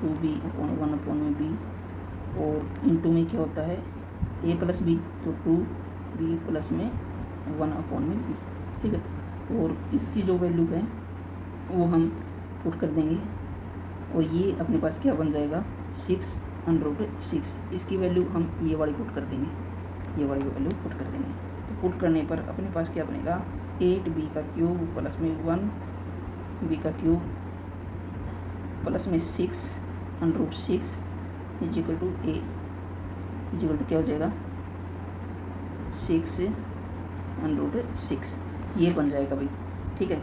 A: 2b/1/b और इंटू में क्या होता है a प्लस b, तो 2b प्लस में 1/b। ठीक है। और इसकी जो वैल्यू है वो हम पुट कर देंगे और ये अपने पास क्या बन जाएगा, 6/6। इसकी वैल्यू हम ये वाली पुट कर देंगे, ये वाली वैल्यू पुट कर देंगे। तो पुट करने पर अपने पास क्या बनेगा, 8b का क्यूब प्लस में 1b का क्यूब प्लस में 6/6 equal to a, equal to क्या हो जाएगा 6/6, ये बन जाएगा भाई। ठीक है।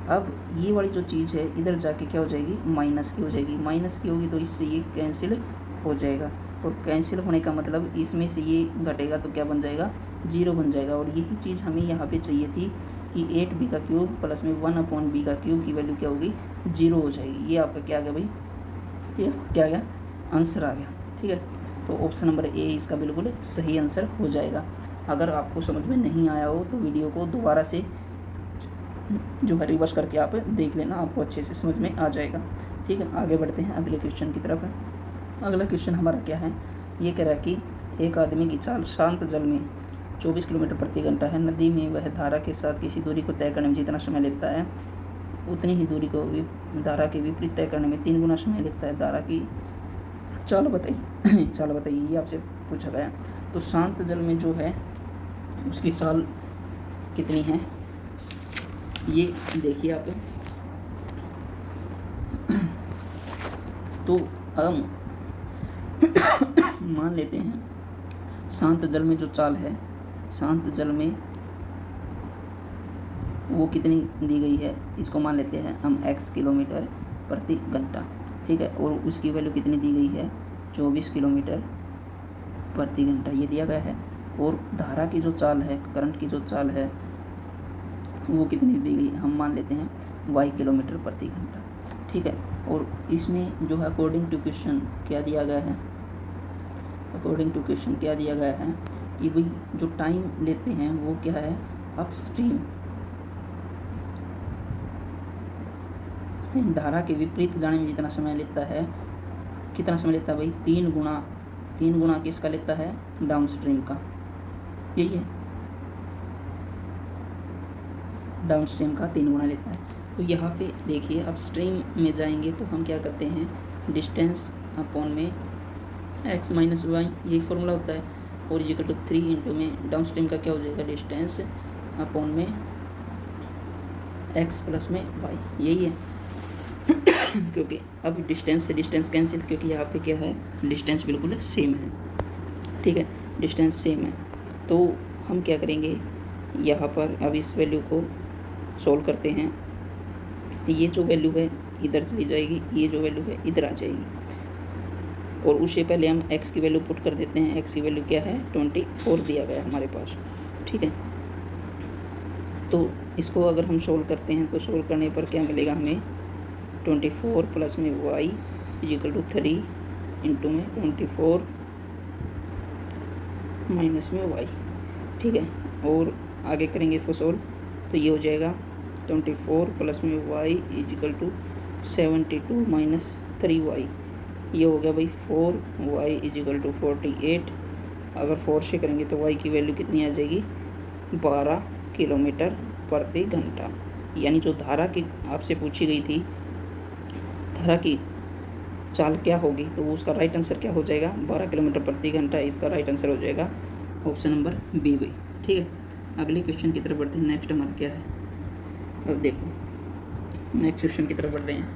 A: अब ये वाली जो चीज़ है इधर जाके क्या हो जाएगी, माइनस की हो जाएगी, माइनस की होगी तो इससे ये कैंसिल हो जाएगा, और कैंसिल होने का मतलब इसमें से ये घटेगा तो क्या बन जाएगा, 0 बन जाएगा। और यही चीज़ हमें यहाँ पे चाहिए थी कि 8b का क्यूब प्लस में 1/b का क्यूब की वैल्यू क्या होगी, 0 हो जाएगी। ये आपका क्या आ गया भाई, ये क्या आ गया, आंसर आ गया। ठीक है। तो ऑप्शन नंबर ए इसका बिल्कुल सही आंसर हो जाएगा। अगर आपको समझ में नहीं आया हो तो वीडियो को दोबारा से जो है रिवर्स करके आप देख लेना, आपको अच्छे से समझ में आ जाएगा। ठीक है। आगे बढ़ते हैं अगले क्वेश्चन की तरफ। अगला क्वेश्चन हमारा क्या है, ये कह रहा है कि एक आदमी की चाल शांत जल में 24 किलोमीटर प्रति घंटा है, नदी में वह धारा के साथ किसी दूरी को तय करने में जितना समय लेता है उतनी ही दूरी को धारा के विपरीत तय करने में 3 गुना समय लेता है। धारा की चाल बताइए चाल बताइए, ये आपसे पूछा गया। तो शांत जल में जो है उसकी चाल कितनी है, ये देखिए आप। तो हम मान लेते हैं शांत जल में जो चाल है, शांत जल में वो कितनी दी गई है, इसको मान लेते हैं हम x किलोमीटर प्रति घंटा, ठीक है। और उसकी वैल्यू कितनी दी गई है, 24 किलोमीटर प्रति घंटा ये दिया गया है। और धारा की जो चाल है, करंट की जो चाल है वो कितनी दी गई, हम मान लेते हैं y किलोमीटर प्रति घंटा, ठीक है। और इसमें जो है अकॉर्डिंग टू क्वेश्चन क्या दिया गया है, अकॉर्डिंग टू क्वेश्चन क्या दिया गया है कि भाई जो टाइम लेते हैं वो क्या है, अपस्ट्रीम, धारा के विपरीत जाने में जितना समय लेता है, कितना समय लेता है भाई, 3 गुना किसका लेता है, डाउनस्ट्रीम का, यही है, डाउनस्ट्रीम का 3 गुना लेता है। तो यहाँ पे देखिए अपस्ट्रीम में जाएंगे तो हम क्या करते हैं, डिस्टेंस अपॉन में x माइनस वाई, यही फॉर्मूला होता है, और इक्वल टू 3 इंटू में डाउनस्ट्रीम का क्या हो जाएगा, डिस्टेंस अपॉन में x प्लस में y, यही है। क्योंकि अब डिस्टेंस से डिस्टेंस कैंसिल, क्योंकि यहाँ पे क्या है, डिस्टेंस बिल्कुल सेम है, ठीक है, डिस्टेंस सेम है। तो हम क्या करेंगे, यहाँ पर अब इस वैल्यू को सोल्व करते हैं, ये जो वैल्यू है इधर चली जाएगी, ये जो वैल्यू है इधर आ जाएगी, और उससे पहले हम x की वैल्यू पुट कर देते हैं। x की वैल्यू क्या है, 24 दिया गया है हमारे पास, ठीक है। तो इसको अगर हम सोल्व करते हैं तो सोल्व करने पर क्या मिलेगा हमें, 24 प्लस में y इक्वल टू 3 इंटू में 24 माइनस में y, ठीक है। और आगे करेंगे इसको सोल्व तो ये हो जाएगा 24 प्लस में y equal to 72 minus 3y, ये हो गया भाई 4y इक्वल टू 48। अगर 4 से करेंगे तो y की वैल्यू कितनी आ जाएगी, 12 किलोमीटर प्रति घंटा। यानी जो धारा की आपसे पूछी गई थी, धारा की चाल क्या होगी, तो उसका राइट आंसर क्या हो जाएगा, 12 किलोमीटर प्रति घंटा। इसका राइट आंसर हो जाएगा ऑप्शन नंबर बी भाई, ठीक है। अगले क्वेश्चन की तरफ बढ़ते हैं। नेक्स्ट हमारा क्या है, अब देखो नेक्स्ट क्वेश्चन की तरफ बढ़ रहे हैं।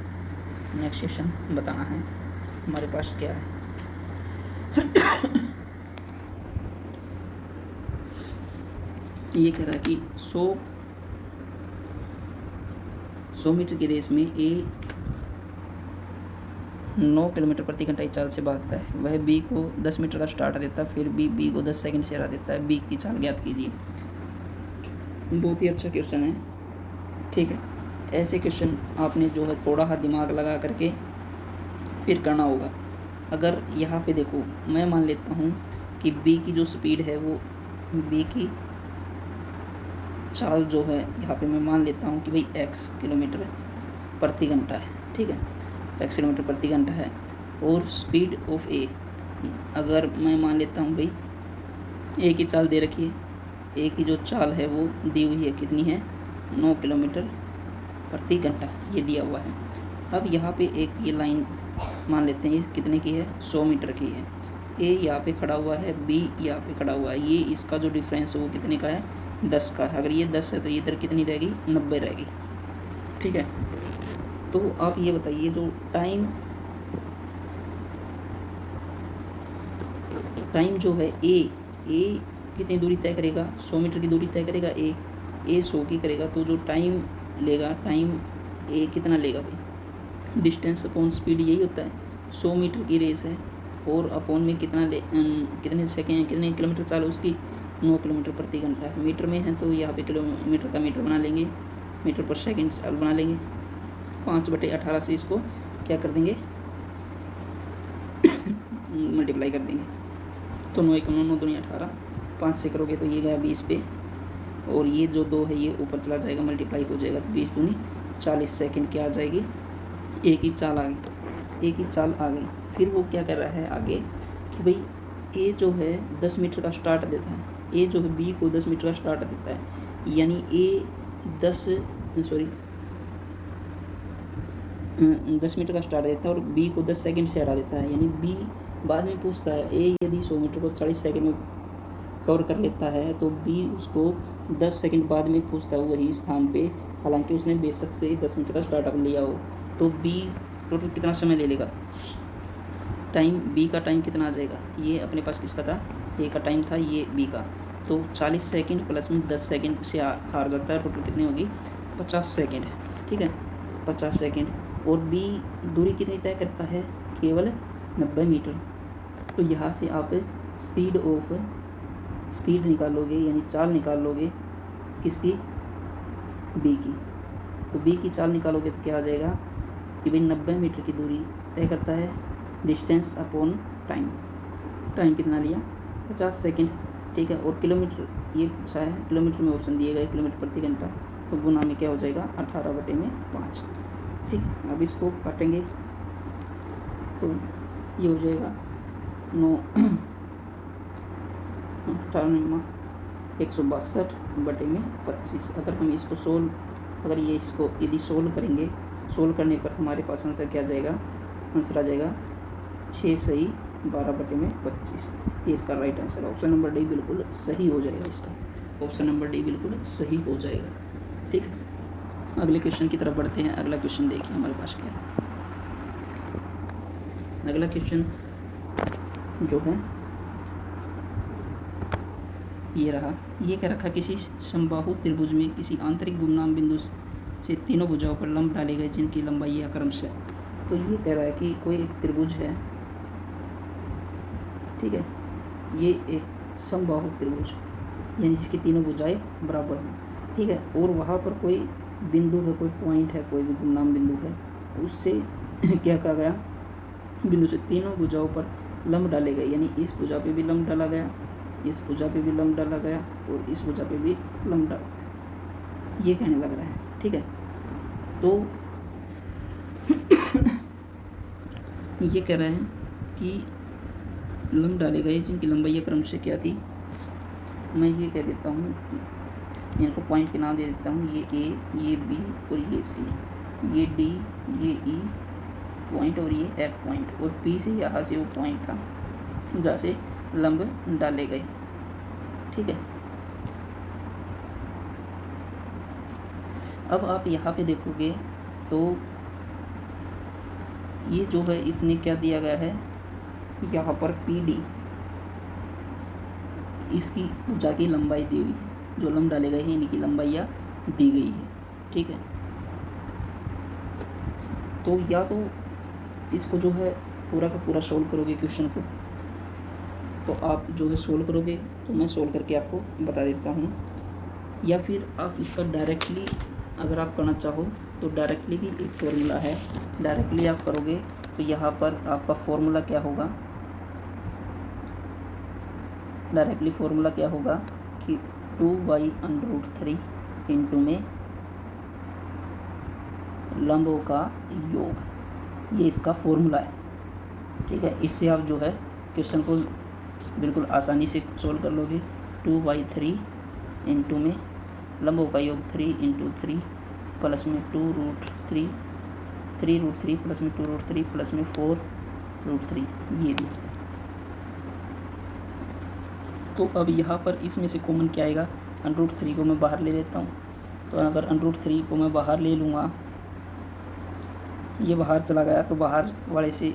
A: नेक्स्ट क्वेश्चन बताना है हमारे पास क्या है। ये कह रहा है कि 100 मीटर की रेस में ए 9 किलोमीटर प्रति घंटा की चाल से भागता है। वह बी को 10 मीटर का स्टार्ट देता है, फिर बी को 10 सेकंड से हरा देता है। बी की चाल ज्ञात कीजिए। बहुत ही अच्छा क्वेश्चन है, ठीक है। ऐसे क्वेश्चन आपने जो है थोड़ा सा दिमाग लगा करके फिर करना होगा। अगर यहाँ पे देखो, मैं मान लेता हूँ कि बी की जो स्पीड है वो, बी की चाल जो है यहाँ पे मैं मान लेता हूँ कि भाई x किलोमीटर प्रति घंटा है, ठीक है, x किलोमीटर प्रति घंटा है। और स्पीड ऑफ ए, अगर मैं मान लेता हूँ भाई ए की चाल दे रखी है, ए की जो चाल है वो दी हुई है, कितनी है, 9 किलोमीटर प्रति घंटा, ये दिया हुआ है। अब यहाँ पे एक ये लाइन मान लेते हैं, ये कितने की है, 100 मीटर की है। ए यहाँ पे खड़ा हुआ है, बी यहाँ पे खड़ा हुआ है, ये इसका जो डिफरेंस है वो कितने का है, 10 का है। अगर ये 10 है तो ये इधर कितनी रहेगी, 90 रहेगी, ठीक है। तो आप ये बताइए, जो टाइम जो है ए कितनी दूरी तय करेगा, 100 मीटर की दूरी तय करेगा ए 100 की करेगा। तो जो टाइम लेगा, टाइम ए कितना लेगा भाई, डिस्टेंस अपॉन स्पीड, यही होता है। 100 मीटर की रेस है और अपॉन में कितने सेकेंड, कितने किलोमीटर चाल है उसकी, 9 किलोमीटर प्रति घंटा है। मीटर में है तो यहाँ पे किलोमीटर का मीटर बना लेंगे, मीटर पर सेकेंड चाल बना लेंगे। 5/18 से इसको क्या कर देंगे, मल्टीप्लाई कर देंगे। तो 9 1 9 दूनी 18, 5 से करोगे तो ये गया 20 पे, और ये जो 2 है ये ऊपर चला जाएगा, मल्टीप्लाई हो जाएगा, तो 20 दूनी 40 सेकेंड क्या आ जाएगी, एक ही चाल आ गई, एक ही चाल आ गई। फिर वो क्या कर रहा है आगे कि भाई ए जो है 10 मीटर का स्टार्ट देता है, ए जो है बी को 10 मीटर का स्टार्ट देता है, यानी ए 10 मीटर का स्टार्ट देता है और बी को 10 सेकंड से हरा देता है। यानी बी बाद में पूछता है, ए यदि 100 मीटर को 40 सेकंड में कवर कर लेता है तो बी उसको 10 सेकंड बाद में पूछता है वही स्थान पे, हालांकि उसने बेशक से 10 मीटर का स्टार्टअप लिया हो। तो बी टोटल कितना समय ले लेगा, टाइम, बी का टाइम कितना आ जाएगा, ये अपने पास किसका था, ए का टाइम था, ये बी का। तो 40 सेकंड प्लस में 10 सेकंड से हार जाता है, टोटल कितनी होगी 50 सेकंड। ठीक है, 50 सेकंड। और बी दूरी कितनी तय करता है, केवल 90 मीटर। तो यहाँ से आप स्पीड निकालोगे, यानी चाल निकालोगे किसकी, बी की। तो बी की चाल निकालोगे तो क्या आ जाएगा कि भाई 90 मीटर की दूरी तय करता है डिस्टेंस अपॉन टाइम। टाइम कितना लिया 50 सेकंड। ठीक है, और किलोमीटर ये पूछा है, किलोमीटर में ऑप्शन दिए गए किलोमीटर प्रति घंटा, तो गुना में क्या हो जाएगा 18/5। ठीक है, अब इसको काटेंगे तो ये हो जाएगा 9 162/25। अगर हम इसको अगर ये इसको यदि सोल्व करेंगे, सोल्व करने पर हमारे पास आंसर क्या जाएगा, आंसर आ जाएगा 6 सही 12/25। ये इसका right answer, option number D बिल्कुल सही हो जाएगा इसका, ऑप्शन नंबर डी बिल्कुल सही हो जाएगा। ठीक है, अगले क्वेश्चन की तरफ बढ़ते हैं। अगला क्वेश्चन देखिए हमारे पास क्या है। अगला क्वेश्चन जो है ये रहा। ये क्या रखा, किसी समबाहु त्रिभुज में किसी आंतरिक गुमनाम बिंदु से तीनों भुजाओं पर लंब डाले गए जिनकी लंबाई या क्रमशः। तो ये कह रहा है कि कोई एक त्रिभुज है, ठीक है, ये एक समबाहु त्रिभुज यानी जिसकी तीनों भुजाएं बराबर हों। ठीक है, और वहाँ पर कोई बिंदु है, कोई पॉइंट है, कोई भी गुमनाम बिंदु है, उससे क्या कहा गया, बिंदु से तीनों भुजाओं पर लंब डाले गए, यानी इस भुजा पे भी लंब डाला गया, इस भुजा पे भी लंब डाला गया और इस भुजा पे भी लंब डाला गया, ये कहने लग रहा है। ठीक है, तो ये कह रहे हैं कि लंब डाले गए जिनकी लंबाई क्रम से क्या थी, मैं ये कह देता हूँ, इनको पॉइंट के नाम दे देता हूँ, ये ए, ये बी और ये सी, ये डी, ये ई पॉइंट और ये एफ पॉइंट, और पी से यहाँ से वो पॉइंट था जहाँ से लंब डाले गए। ठीक है, अब आप यहाँ पे देखोगे तो ये जो है इसने क्या दिया गया है, यहाँ पर पी डी इसकी भुजा की लंबाई दी हुई है, जो लंब डाले गए हैं इनकी लंबाइयाँ दी गई है। ठीक है, तो या तो इसको जो है पूरा का पूरा सोल्व करोगे क्वेश्चन को, तो आप जो है सोल्व करोगे तो मैं सोल्व करके आपको बता देता हूँ, या फिर आप इसका डायरेक्टली अगर आप करना चाहो तो डायरेक्टली भी एक फॉर्मूला है, डायरेक्टली आप करोगे तो यहाँ पर आपका फॉर्मूला क्या होगा, डायरेक्टली फॉर्मूला क्या होगा कि 2/√3 इंटू में लंबों का योग, ये इसका फॉर्मूला है। ठीक है, इससे आप जो है क्वेश्चन को बिल्कुल आसानी से सोल्व कर लोगे। 2/3 इंटू में लंबों का योग 3 इंटू 3 प्लस में 2√3, 3√3 प्लस में 2√3 प्लस में 4√3, ये दी। तो अब यहाँ पर इसमें से कॉमन क्या आएगा, √3 को मैं बाहर ले लेता हूँ। तो अगर √3 को मैं बाहर ले लूँगा, ये बाहर चला गया, तो बाहर वाले से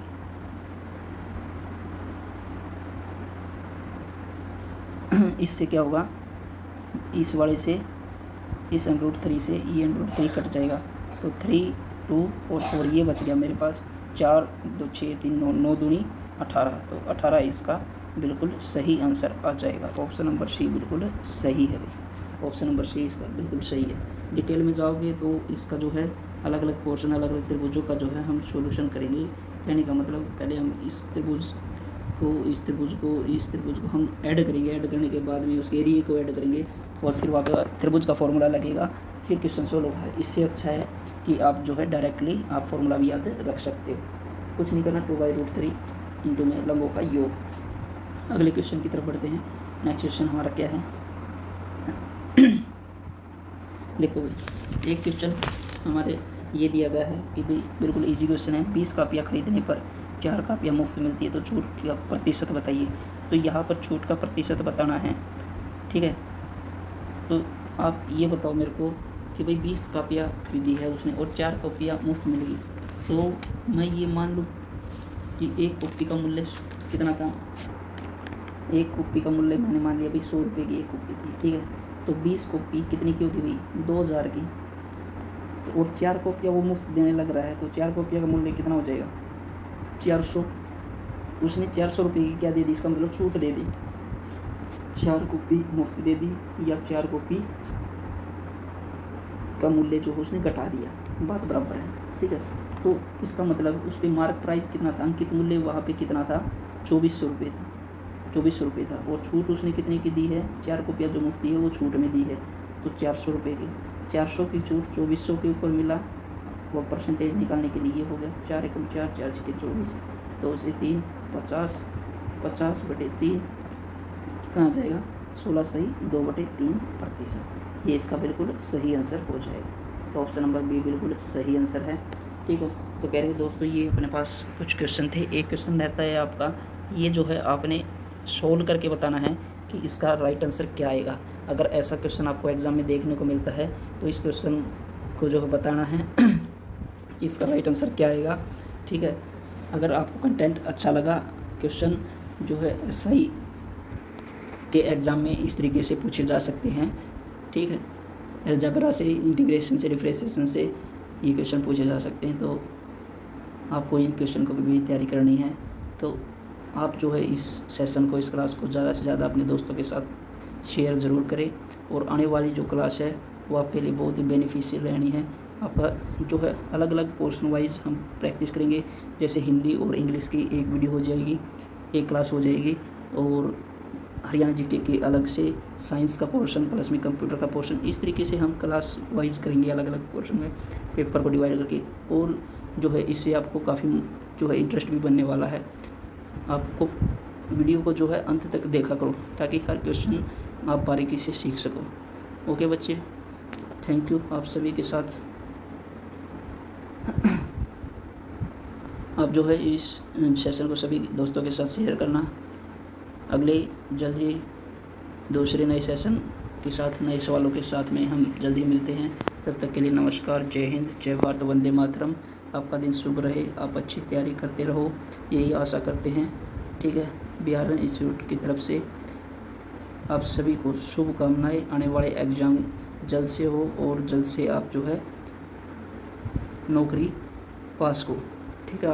A: इससे क्या होगा, इस वाले से इस √3 से ये √3 कट जाएगा, तो 3, 2 और 4 ये बच गया मेरे पास, 4, 2, 6, 3, 9, 9 दूनी 18, तो 18 इसका बिल्कुल सही आंसर आ जाएगा। ऑप्शन नंबर सी बिल्कुल सही है भाई, ऑप्शन नंबर सी इसका बिल्कुल सही है। डिटेल में जाओगे तो इसका जो है अलग अलग पोर्शन, अलग अलग त्रिभुजों का जो है हम सॉल्यूशन करेंगे। कहने का मतलब पहले हम इस त्रिभुज को, इस त्रिभुज को, इस त्रिभुज को हम ऐड करेंगे, ऐड करने के बाद में उसके एरिया को ऐड करेंगे और फिर वहाँ पर त्रिभुज का फॉर्मूला लगेगा, फिर क्वेश्चन सोल्व होगा। इससे अच्छा है कि आप जो है डायरेक्टली आप फॉर्मूला भी याद रख सकते हो, कुछ नहीं करना। 2/√3 इंटू में लंबों का योग। अगले क्वेश्चन की तरफ बढ़ते हैं। नेक्स्ट क्वेश्चन हमारा क्या है, देखो भाई, एक क्वेश्चन हमारे ये दिया गया है कि भाई बिल्कुल इजी क्वेश्चन है, 20 कापियाँ खरीदने पर 4 कापियाँ मुफ्त मिलती है, तो छूट का प्रतिशत बताइए। तो यहाँ पर छूट का प्रतिशत बताना है। ठीक है, तो आप ये बताओ मेरे को कि भाई 20 कापियाँ खरीदी है उसने और 4 कॉपियाँ मुफ्त मिल गई, तो मैं ये मान लूँ कि एक कॉपी का मूल्य कितना था, एक कॉपी का मूल्य मैंने मान लिया भाई 100 रुपये की एक कॉपी थी, ठीक है। तो 20 कॉपी कितनी की होगी भाई, 2000 की। तो और 4 कॉपियाँ वो मुफ्त देने लग रहा है, तो 4 कॉपियाँ का मूल्य कितना हो जाएगा, 400। उसने 400 रुपये की क्या दे दी, इसका मतलब छूट दे दी, 4 कॉपी मुफ्त दे दी या 4 कॉपी का मूल्य जो है उसने घटा दिया, बात बराबर है, ठीक है। तो इसका मतलब उस पर मार्क प्राइस कितना था, अंकित मूल्य वहाँ पे कितना था, 2400 रुपये था, 2400 रुपये था। और छूट उसने कितने की दी है, 4 कॉपियाँ जो मुफ्त दी है वो छूट में दी है, तो 400 रुपये की, 400 की छूट 2400 के ऊपर मिला। वो परसेंटेज निकालने के लिए ये हो गया 4 एकम 4, 4 के 24, 2 से 3 50, 50/3 कितना आ जाएगा, 16 सही 2/3%। ये इसका बिल्कुल सही आंसर हो जाएगा। तो ऑप्शन नंबर बी बिल्कुल सही आंसर है, ठीक है। तो कह रहे दोस्तों ये अपने पास कुछ क्वेश्चन थे। एक क्वेश्चन रहता है आपका, ये जो है आपने सोल्व करके बताना है कि इसका राइट आंसर क्या आएगा। अगर ऐसा क्वेश्चन आपको एग्ज़ाम में देखने को मिलता है तो इस क्वेश्चन को जो है बताना है कि इसका राइट आंसर क्या आएगा, ठीक है। अगर आपको कंटेंट अच्छा लगा, क्वेश्चन जो है SI के एग्ज़ाम में इस तरीके से पूछे जा सकते हैं, ठीक है। अलजेब्रा से, इंटीग्रेशन से, डिफरेंशिएशन से ये क्वेश्चन पूछे जा सकते हैं। तो आपको इन क्वेश्चन को भी तैयारी करनी है। तो आप जो है इस सेशन को, इस क्लास को ज़्यादा से ज़्यादा अपने दोस्तों के साथ शेयर ज़रूर करें। और आने वाली जो क्लास है वो आपके लिए बहुत ही बेनिफिशियल रहनी है। आपका जो है अलग अलग पोर्शन वाइज हम प्रैक्टिस करेंगे। जैसे हिंदी और इंग्लिश की एक वीडियो हो जाएगी, एक क्लास हो जाएगी, और हरियाणा जीके के अलग से, साइंस का पोर्शन प्लस में कंप्यूटर का पोर्शन, इस तरीके से हम क्लास वाइज करेंगे अलग अलग पोर्शन में पेपर को डिवाइड करके। और जो है इससे आपको काफ़ी जो है इंटरेस्ट भी बनने वाला है। आपको वीडियो को जो है अंत तक देखा करो ताकि हर क्वेश्चन आप बारीकी से सीख सको। ओके बच्चे, थैंक यू। आप सभी के साथ आप जो है इस सेशन को सभी दोस्तों के साथ शेयर करना। अगले जल्द ही दूसरे नए सेशन के साथ, नए सवालों के साथ में हम जल्दी मिलते हैं। तब तक के लिए नमस्कार, जय हिंद, जय भारत, वंदे मातरम। आपका दिन शुभ रहे, आप अच्छी तैयारी करते रहो, यही आशा करते हैं, ठीक है। बिहार इंस्टीट्यूट की तरफ से आप सभी को शुभकामनाएं। आने वाले एग्ज़ाम जल्द से हो और जल्द से आप जो है नौकरी पास हो, ठीक है।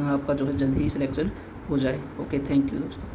A: आपका जो है जल्द ही सिलेक्शन हो जाए। ओके, थैंक यू दोस्तों।